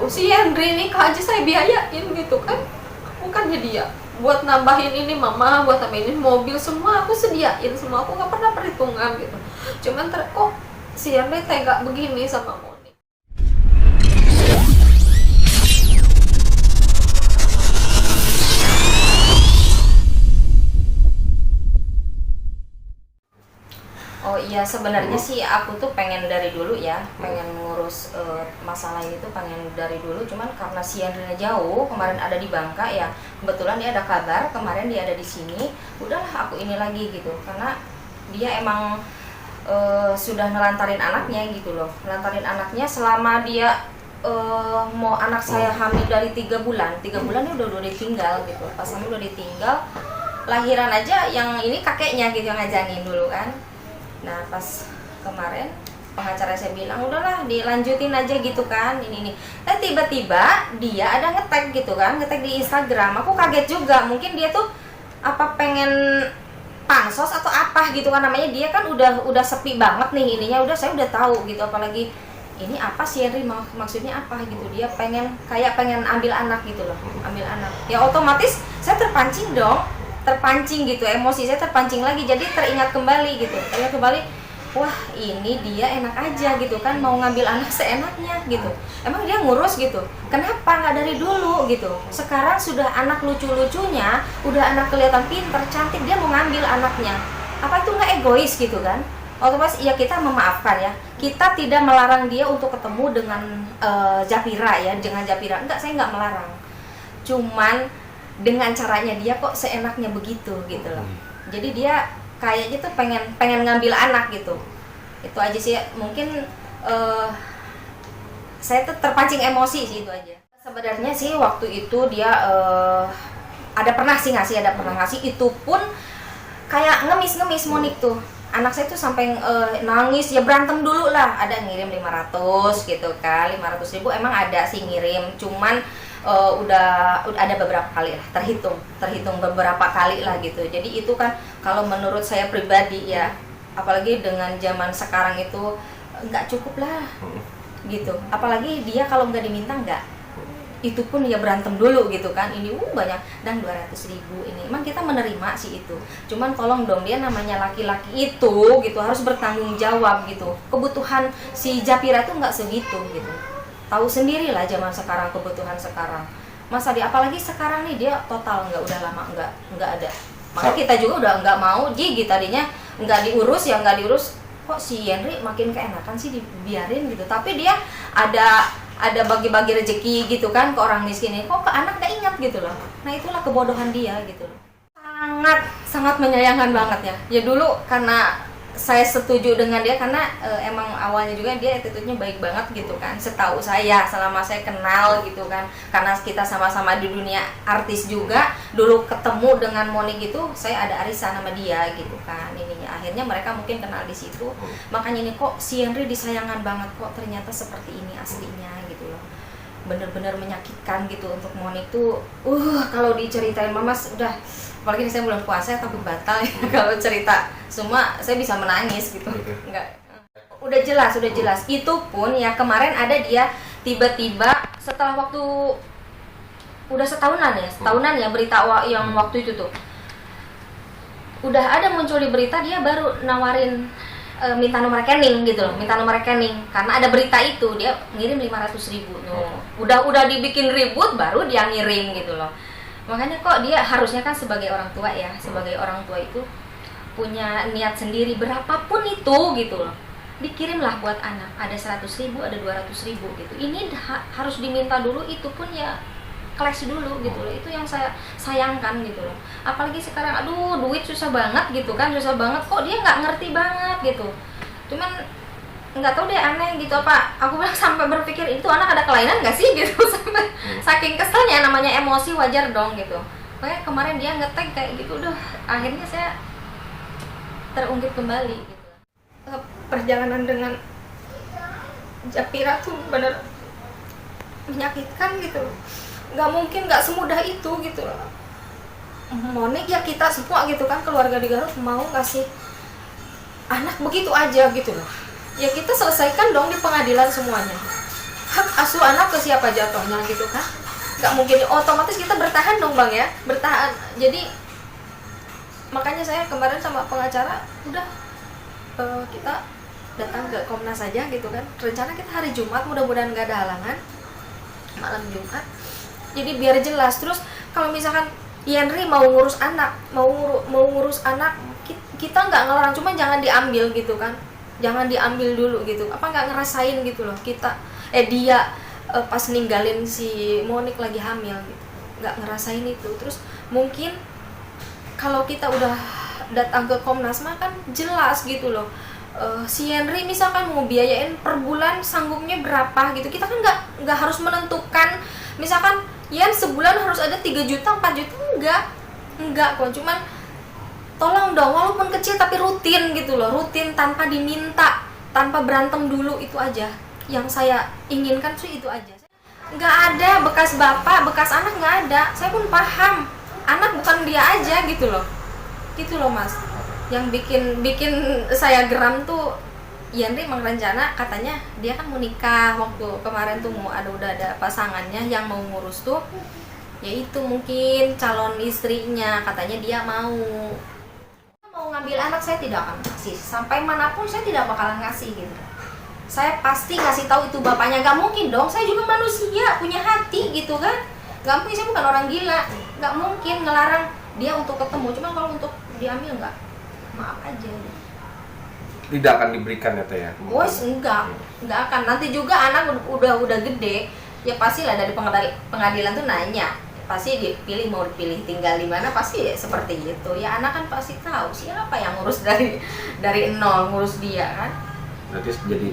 si Henry nikah aja saya biayain gitu kan, bukannya dia buat nambahin ini mama, buat nambahin mobil, semua aku sediain semua, aku nggak pernah perhitungan gitu. Cuman kok si Henry tega begini sama Moni. Oh iya, sebenarnya sih aku tuh pengen dari dulu ya, pengen ngurus masalah ini tuh pengen dari dulu. Cuman karena si Andrea jauh, kemarin ada di Bangka ya, kebetulan dia ada kabar, kemarin dia ada di sini. Udahlah aku ini lagi gitu, karena dia emang sudah nelantarin anaknya gitu loh, nelantarin anaknya selama dia mau anak saya hamil dari 3 bulan dia udah ditinggal gitu, pas hamil udah ditinggal, lahiran aja yang ini kakeknya gitu yang ngajanin dulu kan. Nah pas kemarin pengacara saya bilang udahlah dilanjutin aja gitu kan ini. Tiba-tiba dia ada nge-tag gitu kan, nge-tag di Instagram. Aku kaget juga, mungkin dia tuh apa pengen pansos atau apa gitu kan, namanya dia kan udah sepi banget nih ininya, saya udah tahu gitu, apalagi ini apa sih Henry maksudnya apa gitu, dia pengen ambil anak gitu loh, ambil anak. Ya otomatis saya terpancing gitu, emosi saya terpancing lagi, jadi teringat kembali, wah ini dia enak aja gitu kan, mau ngambil anak seenaknya gitu, emang dia ngurus gitu, kenapa nggak dari dulu gitu, sekarang sudah anak lucu-lucunya, udah anak kelihatan pinter, cantik, dia mau ngambil anaknya, apa itu nggak egois gitu kan? Otomatis ya kita memaafkan ya, kita tidak melarang dia untuk ketemu dengan Japira ya, dengan Japira, enggak, saya nggak melarang, cuman dengan caranya dia kok seenaknya begitu gitu loh. Jadi dia kayaknya tuh pengen ngambil anak gitu. Itu aja sih, mungkin saya tuh terpancing emosi sih, itu aja. Sebenarnya sih waktu itu dia ada pernah ngasih, itu pun kayak ngemis Monik tuh. Anak saya tuh sampai nangis, ya berantem dulu lah, ada ngirim 500 gitu kan, 500.000 emang ada sih ngirim, cuman udah ada beberapa kali lah, terhitung beberapa kali lah gitu. Jadi itu kan kalau menurut saya pribadi ya, apalagi dengan zaman sekarang itu nggak cukup lah gitu, apalagi dia kalau nggak diminta nggak, itu pun ya berantem dulu gitu kan, ini banyak, dan 200.000 ini emang kita menerima sih itu, cuman tolong dong, dia namanya laki-laki itu gitu harus bertanggung jawab gitu, kebutuhan si Japira itu nggak segitu gitu. Tahu sendiri lah zaman sekarang, kebutuhan sekarang, masa apalagi sekarang nih dia total udah lama nggak ada, maka kita juga udah nggak mau tadinya nggak diurus, kok si Henry makin keenakan sih dibiarin gitu, tapi dia ada bagi-bagi rezeki gitu kan ke orang miskin ini, kok ke anak nggak ingat gitu loh. Nah itulah kebodohan dia gitu loh, sangat menyayangkan banget ya dulu karena saya setuju dengan dia karena emang awalnya juga dia attitude-nya baik banget gitu kan, setahu saya selama saya kenal gitu kan, karena kita sama-sama di dunia artis juga, dulu ketemu dengan Monik gitu, saya ada arisan sama dia gitu kan, ininya akhirnya mereka mungkin kenal di situ, makanya ini kok si Henry disayangkan banget, kok ternyata seperti ini aslinya gitu loh, bener-bener menyakitkan gitu untuk Monik tuh, kalau diceritain mama udah, apalagi saya bulan puasa takut batal ya kalau cerita semua saya bisa menangis gitu. Enggak, udah jelas itu pun ya kemarin ada dia tiba-tiba setelah waktu udah setahunan ya berita yang waktu itu tuh udah ada muncul di berita, dia baru nawarin minta nomor rekening gitu loh, karena ada berita itu, dia ngirim 500.000 udah dibikin ribut baru dia ngirim gitu loh. Makanya kok dia harusnya kan sebagai orang tua itu punya niat sendiri, berapapun itu gitu loh, dikirimlah buat anak, ada 100.000 ada 200.000 gitu, ini harus diminta dulu, itu pun ya kelas dulu gitu loh, itu yang saya sayangkan gitu loh. Apalagi sekarang duit susah banget gitu kan, kok dia nggak ngerti banget gitu, cuman nggak tahu deh, aneh gitu, apa aku bilang sampai berpikir itu anak ada kelainan nggak sih gitu, sampai saking keselnya, namanya emosi wajar dong gitu. Makanya kemarin dia nge-tag kayak gitu, akhirnya saya terungkit kembali gitu. Perjalanan dengan Japira tuh bener menyakitkan gitu, nggak mungkin nggak semudah itu gitu. Monik ya kita semua gitu kan, keluarga di Garut mau ngasih anak begitu aja gitu loh, ya kita selesaikan dong di pengadilan semuanya. hak asuh anak ke siapa jatuhnya gitu kan? Nggak mungkin, otomatis kita bertahan dong bang ya, bertahan. Jadi makanya saya kemarin sama pengacara udah kita datang ke Komnas aja gitu kan. Rencana kita hari Jumat, mudah-mudahan nggak ada halangan, malam Jumat. Jadi biar jelas. Terus kalau misalkan Yenri mau ngurus anak, mau ngurus anak, kita nggak ngelarang, cuma jangan diambil gitu kan, jangan diambil dulu gitu. Apa nggak ngerasain gitu loh kita, dia pas ninggalin si Monik lagi hamil gitu, nggak ngerasain itu. Terus mungkin kalau kita udah datang ke Komnas mah kan jelas gitu loh. Si Henry misalkan mau biayain per bulan sanggupnya berapa gitu, kita kan nggak harus menentukan misalkan Yan sebulan harus ada 3 juta 4 juta, enggak kok, cuman tolong dong walaupun kecil tapi rutin gitu loh, rutin tanpa diminta, tanpa berantem dulu, itu aja yang saya inginkan sih, itu aja. Nggak ada bekas bapak bekas anak, nggak ada. Saya pun paham anak bukan dia aja gitu loh mas. Yang bikin saya geram tuh Yenri emang rencana katanya dia kan mau nikah waktu kemarin tuh, udah ada pasangannya yang mau ngurus tuh, yaitu mungkin calon istrinya, katanya dia mau ngambil anak. Saya tidak akan kasih, sampai manapun saya tidak bakalan ngasih gitu. Saya pasti ngasih tahu itu bapaknya, gak mungkin dong, saya juga manusia punya hati gitu kan, gak mungkin, saya bukan orang gila, gak mungkin ngelarang dia untuk ketemu, cuma kalau untuk diambil nggak, maaf aja. Tidak akan diberikan ya Teh ya? Bos, enggak akan. Nanti juga anak udah gede, ya pastilah dari pengadilan tuh nanya, pasti dipilih, mau dipilih tinggal di mana, pasti seperti itu. Ya anak kan pasti tahu siapa yang ngurus dari nol ngurus dia kan. Berarti jadi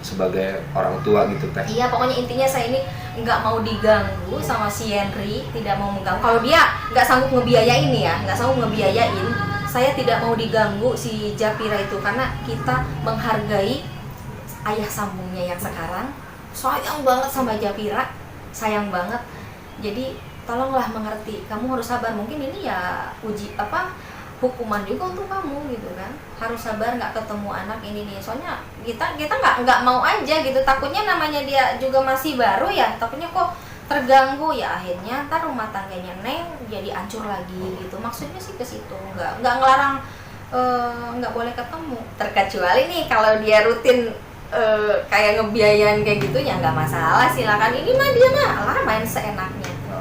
sebagai orang tua gitu Teh? Iya, pokoknya intinya saya ini nggak mau diganggu sama si Henry, tidak mau mengganggu. Kalau dia nggak sanggup ngebiayain ya, nggak sanggup ngebiayain, saya tidak mau diganggu si Japira itu, karena kita menghargai ayah sambungnya yang sekarang, sayang banget sama Japira, sayang banget. Jadi tolonglah mengerti, kamu harus sabar. Mungkin ini ya hukuman juga untuk kamu gitu kan, harus sabar nggak ketemu anak ini nih. Soalnya kita nggak mau aja gitu, takutnya namanya dia juga masih baru ya, takutnya kok terganggu ya, akhirnya ntar rumah tangganya Neng jadi hancur lagi gitu. Maksudnya sih ke situ, nggak ngelarang nggak boleh ketemu, terkecuali nih kalau dia rutin kayak ngebiayain kayak gitu ya nggak masalah, silakan. Ini mah dia mah main seenaknya gitu.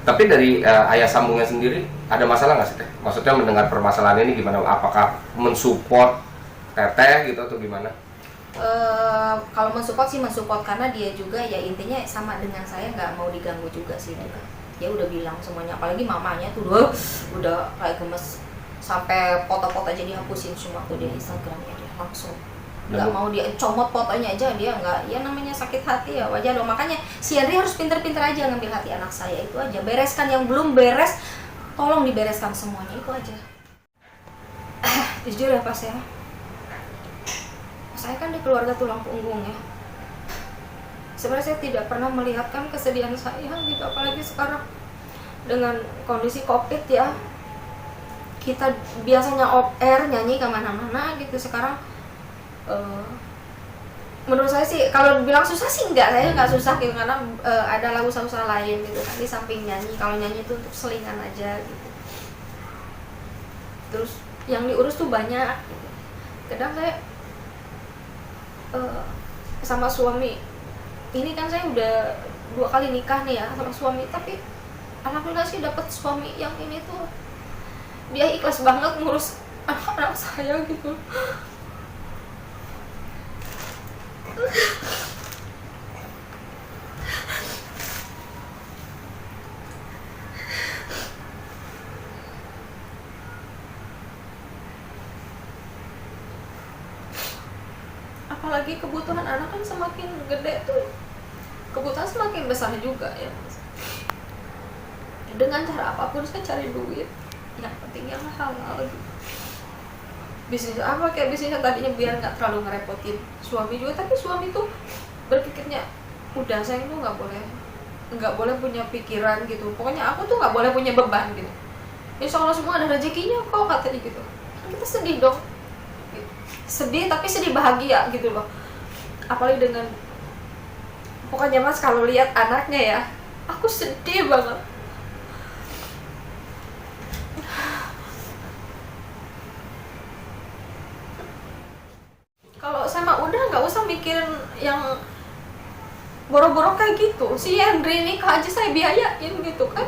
Tapi dari ayah sambungnya sendiri ada masalah nggak sih Teh? Maksudnya mendengar permasalahan ini gimana? Apakah mensupport Teteh gitu atau gimana? Kalau mensupport sih mensupport, karena dia juga ya intinya sama dengan saya, nggak mau diganggu juga sih dia. Dia udah bilang semuanya, apalagi mamanya tuh udah kayak gemes, sampai foto-foto aja dihapusin semua tuh di Instagramnya dia langsung. Nggak mau dia comot fotonya aja, dia nggak, ya namanya sakit hati ya wajar dong. Makanya si Henry harus pinter-pinter aja ngambil hati anak saya, itu aja. Bereskan yang belum beres, tolong dibereskan semuanya, itu aja. Jujur ya Pas ya, saya kan di keluarga tulang punggung ya. Sebenarnya saya tidak pernah melihatkan kesedihan saya gitu, apalagi sekarang dengan kondisi COVID ya. Kita biasanya off air nyanyi kemana-mana gitu, sekarang menurut saya sih kalau bilang susah sih enggak, saya nggak susah gitu, karena ada lagu-lagu lain gitu kan di samping nyanyi. Kalau nyanyi itu untuk selingan aja gitu. Terus yang diurus tuh banyak gitu. Kadang saya sama suami ini kan, saya udah 2 kali nikah nih ya sama suami, tapi alhamdulillah sih dapat suami yang ini tuh dia ikhlas banget ngurus anak-anak saya gitu. Apalagi kebutuhan anak kan semakin gede tuh, kebutuhan semakin besar juga ya. Dengan cara apapun saya cari duit, yang penting yang halal gitu. Bisnis apa, kayak bisnisnya tadinya biar nggak terlalu ngerepotin suami juga, tapi suami tuh berpikirnya udah, saya tuh nggak boleh punya pikiran gitu, pokoknya aku tuh nggak boleh punya beban gitu. Insya Allah semua ada rezekinya kok, katanya gitu. Kita sedih dong, sedih tapi sedih bahagia gitu loh. Apalagi dengan Pokoknya Mas kalau lihat anaknya ya, aku sedih banget. Kalau sama udah nggak usah mikirin yang boro-boro kayak gitu. Si Henry nikah aja saya biayain gitu kan,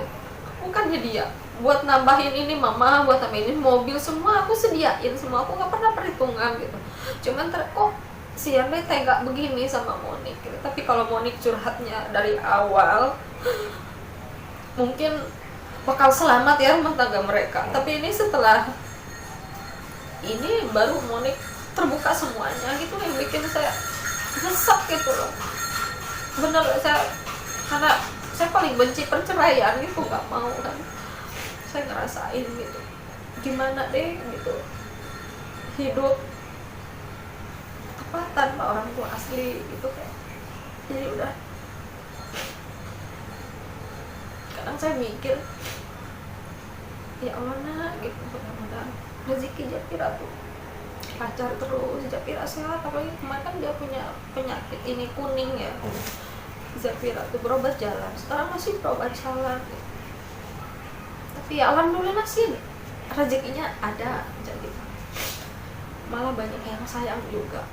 bukannya dia buat nambahin ini mama, buat nambahin mobil semua aku sediain semua, aku nggak pernah perhitungan gitu. Cuman kok si Henry tega begini sama Monik gitu. Tapi kalau Monik curhatnya dari awal mungkin bakal selamat ya rumah tangga mereka. Tapi ini setelah ini baru Monik terbuka semuanya gitu, yang bikin saya nyesek gitu loh. Bener, karena saya paling benci perceraian gitu, nggak mau kan. Saya ngerasain gitu gimana deh gitu hidup apa tanpa orang tua asli gitu kayak. Jadi udah kadang saya mikir ya Allah nak gitu, mudah-mudahan rezeki Japira tuh lancar terus, Japira sehat. Apalagi kemarin kan dia punya penyakit ini kuning ya, Japira tuh berobat jalan, sekarang masih berobat jalan gitu. Tapi ya alhamdulillah sih rezekinya ada, jadi malah banyak yang sayang juga.